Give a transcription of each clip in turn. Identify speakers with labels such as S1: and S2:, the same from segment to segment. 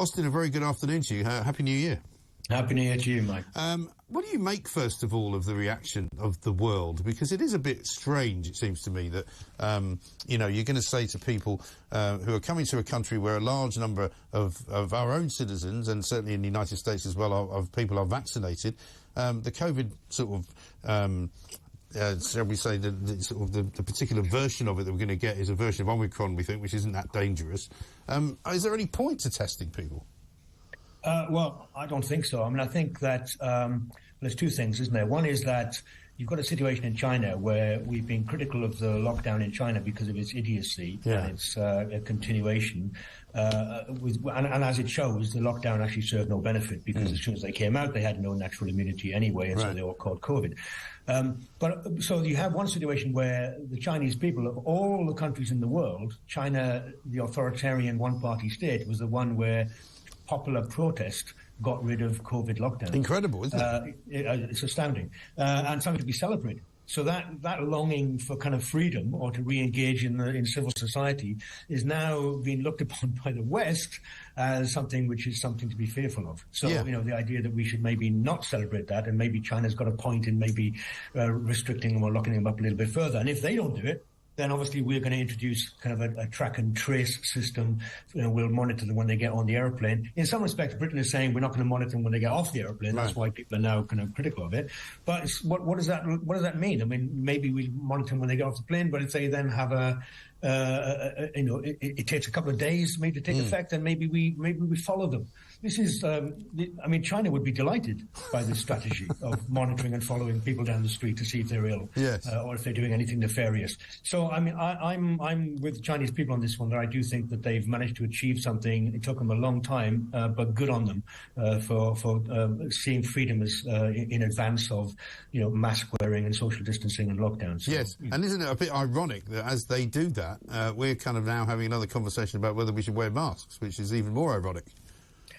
S1: Austin, a very good afternoon to you. Happy New Year.
S2: Happy New Year to you, Mike.
S1: What do you make, first of all, of the reaction of the world? Because it is a bit strange, it seems to me, that, you're going to say to people who are coming to a country where a large number of our own citizens, and certainly in the United States as well, of people are vaccinated, the COVID sort of... shall we say, the particular version of it that we're going to get is a version of Omicron, we think, which isn't that dangerous. Is there any point to testing people?
S2: Well, I don't think so. I mean, I think that there's two things, isn't there? One is that you've got a situation in China where we've been critical of the lockdown in China because of its idiocy and its continuation. And as it shows, the lockdown actually served no benefit because as soon as they came out, they had no natural immunity anyway, and so they all caught COVID. But so you have one situation where the Chinese people, of all the countries in the world, China, the authoritarian one-party state, was the one where popular protest got rid of COVID lockdown.
S1: Incredible, isn't it?
S2: It's astounding. And something to be celebrated. So that longing for kind of freedom or to re-engage in civil society is now being looked upon by the West as something which is something to be fearful of. So, the idea that we should maybe not celebrate that, and maybe China's got a point in maybe restricting them or locking them up a little bit further. And if they don't do it, then obviously we're going to introduce kind of a track and trace system. We'll monitor them when they get on the airplane. In some respects, Britain is saying we're not going to monitor them when they get off the airplane. Right. That's why people are now kind of critical of it. But what does that mean? I mean, maybe we monitor them when they get off the plane, but if they then have it takes a couple of days maybe to take effect, and maybe we follow them. This is, China would be delighted by this strategy of monitoring and following people down the street to see if they're ill, or if they're doing anything nefarious. So, I mean, I'm with Chinese people on this one. That I do think that they've managed to achieve something. It took them a long time, but good on them for seeing freedom as in advance of mask wearing and social distancing and lockdowns. So,
S1: yes, and isn't it a bit ironic that as they do that, we're kind of now having another conversation about whether we should wear masks, which is even more ironic.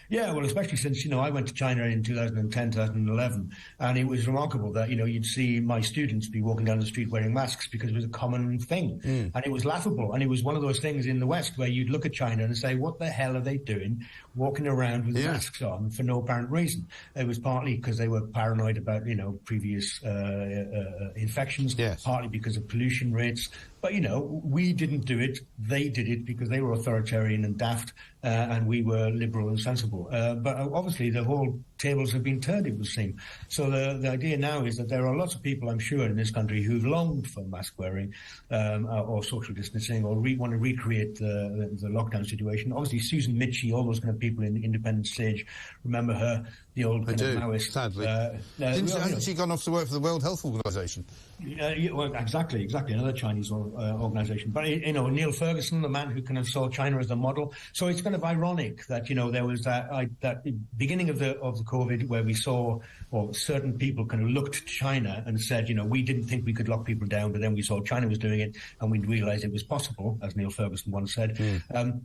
S2: Yeah, well, especially since, I went to China in 2010, 2011, and it was remarkable that, you'd see my students be walking down the street wearing masks because it was a common thing. And it was laughable. And it was one of those things in the West where you'd look at China and say, what the hell are they doing walking around with masks on for no apparent reason? It was partly because they were paranoid about, previous infections, partly because of pollution rates. But, we didn't do it. They did it because they were authoritarian and daft, and we were liberal and sensible. But obviously the whole tables have been turned, it would seem. So the idea now is that there are lots of people, I'm sure, in this country who've longed for mask wearing or social distancing or want to recreate the lockdown situation. Obviously, Susan Mitchell, all those kind of people in the independent stage, remember her, the old kind of Maoist.
S1: Sadly. Hasn't she gone off to work for the World Health Organization?
S2: Well, exactly, another Chinese organization. But, Neil Ferguson, the man who kind of saw China as the model. So it's kind of ironic that, there was that beginning of the COVID where we saw, or certain people kind of looked to China and said, we didn't think we could lock people down, but then we saw China was doing it and we realized it was possible, as Neil Ferguson once said.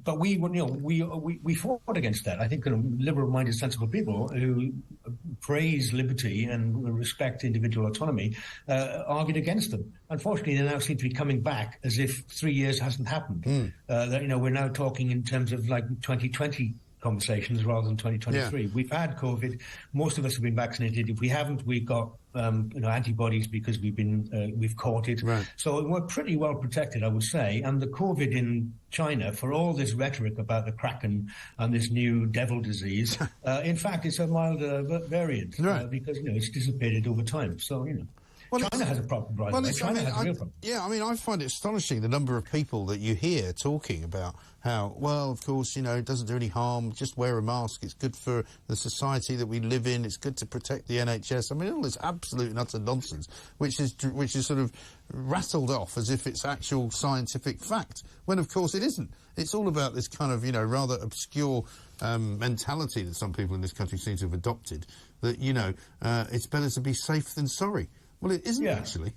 S2: But we fought against that. I think liberal-minded, sensible people who praise liberty and respect individual autonomy argued against them. Unfortunately, they now seem to be coming back as if 3 years hasn't happened. We're now talking in terms of like 2020 conversations rather than 2023. Yeah. We've had COVID. Most of us have been vaccinated. If we haven't, we've got antibodies because we've caught it. Right. So we're pretty well protected, I would say. And the COVID in China, for all this rhetoric about the Kraken and this new devil disease, in fact, it's a milder variant because it's dissipated over time. So Well, China has a problem, right? Well, China has a real problem.
S1: Yeah, I find it astonishing the number of people that you hear talking about how, well, of course, it doesn't do any harm, just wear a mask, it's good for the society that we live in, it's good to protect the NHS. All this absolute and utter nonsense, which is sort of rattled off as if it's actual scientific fact, when, of course, it isn't. It's all about this kind of, rather obscure mentality that some people in this country seem to have adopted, that, it's better to be safe than sorry. Well, it isn't actually.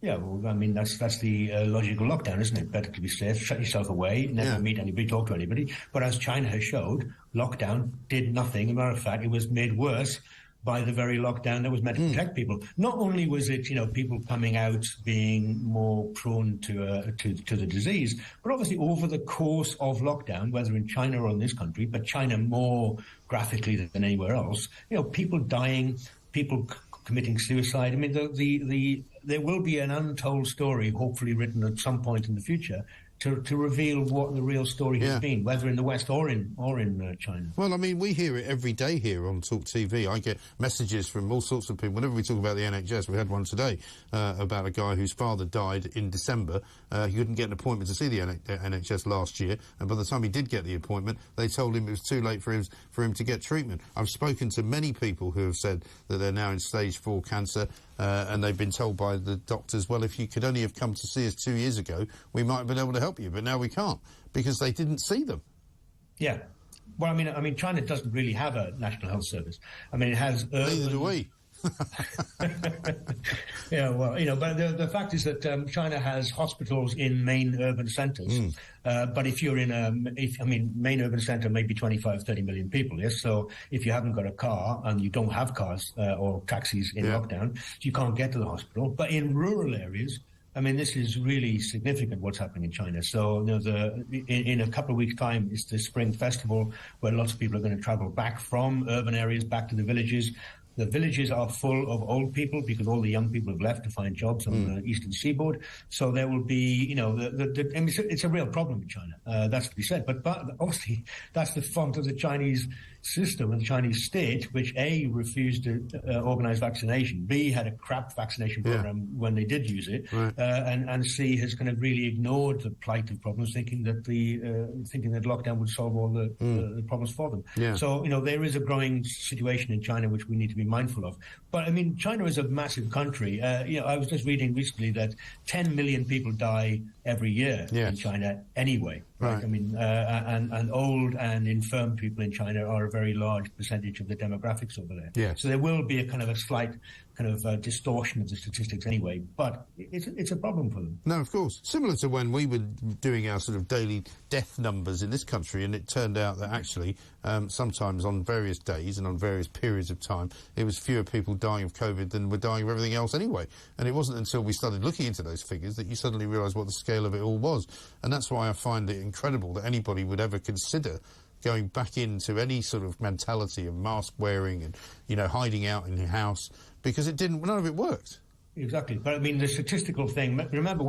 S2: Yeah, well, that's the logical lockdown, isn't it? Better to be safe, shut yourself away, never meet anybody, talk to anybody. But as China has showed, lockdown did nothing. As a matter of fact, it was made worse by the very lockdown that was meant to protect people. Not only was it, people coming out being more prone to the disease, but obviously over the course of lockdown, whether in China or in this country, but China more graphically than anywhere else, people dying, people committing suicide. I mean, there will be an untold story, hopefully written at some point in the future, to reveal what the real story has been, whether in the West or in China.
S1: Well, I mean, we hear it every day here on TalkTV. I get messages from all sorts of people. Whenever we talk about the NHS, we had one today about a guy whose father died in December. He couldn't get an appointment to see the NHS last year, and by the time he did get the appointment, they told him it was too late for him to get treatment. I've spoken to many people who have said that they're now in stage 4 cancer, and they've been told by the doctors, well, if you could only have come to see us 2 years ago, we might have been able to help you, but now we can't, because they didn't see them.
S2: Yeah. Well, I mean, China doesn't really have a national health service. I mean, it has
S1: Neither do we.
S2: Yeah, well, but the fact is that China has hospitals in main urban centres. But if you're in main urban centre may be 25, 30 million people, yes? So if you haven't got a car and you don't have cars or taxis in lockdown, you can't get to the hospital. But in rural areas, I mean, this is really significant what's happening in China. So, in a couple of weeks' time is the Spring Festival, where lots of people are going to travel back from urban areas back to the villages. The villages are full of old people because all the young people have left to find jobs on the eastern seaboard. So there will be, it's a real problem in China. That's to be said. But obviously, that's the fault of the Chinese system and the Chinese state, which A, refused to organize vaccination, B, had a crap vaccination program when they did use it, and C, has kind of really ignored the plight of problems, thinking that lockdown would solve all the problems for them.
S1: Yeah.
S2: So, there is a growing situation in China which we need to be mindful of. But, I mean, China is a massive country. I was just reading recently that 10 million people die every year in China anyway. Right. I mean, and old and infirm people in China are a very large percentage of the demographics over there.
S1: Yeah.
S2: So there will be a kind of a slight distortion of the statistics anyway, but it's a problem for them.
S1: No, of course. Similar to when we were doing our sort of daily death numbers in this country, and it turned out that actually sometimes on various days and on various periods of time, it was fewer people dying of COVID than were dying of everything else anyway. And it wasn't until we started looking into those figures that you suddenly realise what the scale of it all was. And that's why I find it incredible that anybody would ever consider going back into any sort of mentality of mask wearing and, hiding out in your house, because none of it worked.
S2: Exactly. But I mean, the statistical thing, remember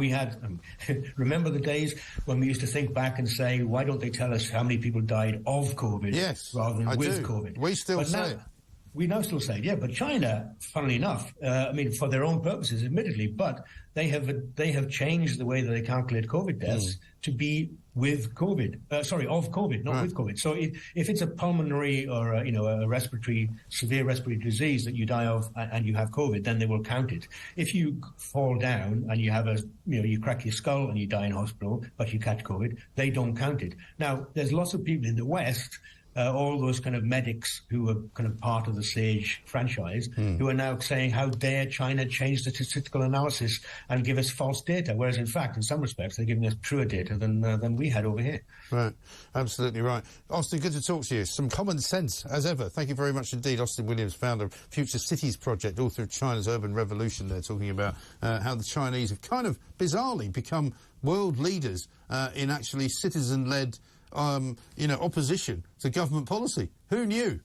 S2: remember the days when we used to think back and say, why don't they tell us how many people died of COVID rather than with COVID?
S1: We still say it.
S2: We now still say it, yeah, but China, funnily enough, for their own purposes, admittedly, but they have changed the way that they calculate COVID deaths to be with COVID. Of COVID, not with COVID. So if it's a pulmonary or a severe respiratory disease that you die of and you have COVID, then they will count it. If you fall down and you have you crack your skull and you die in hospital, but you catch COVID, they don't count it. Now, there's lots of people in the West, all those kind of medics who are kind of part of the SAGE franchise, who are now saying, how dare China change the statistical analysis and give us false data, whereas in fact, in some respects, they're giving us truer data than we had over here.
S1: Right, absolutely right. Austin, good to talk to you. Some common sense, as ever. Thank you very much indeed. Austin Williams, founder of Future Cities Project, author of China's Urban Revolution. They're talking about how the Chinese have kind of bizarrely become world leaders in actually citizen-led opposition to government policy. Who knew?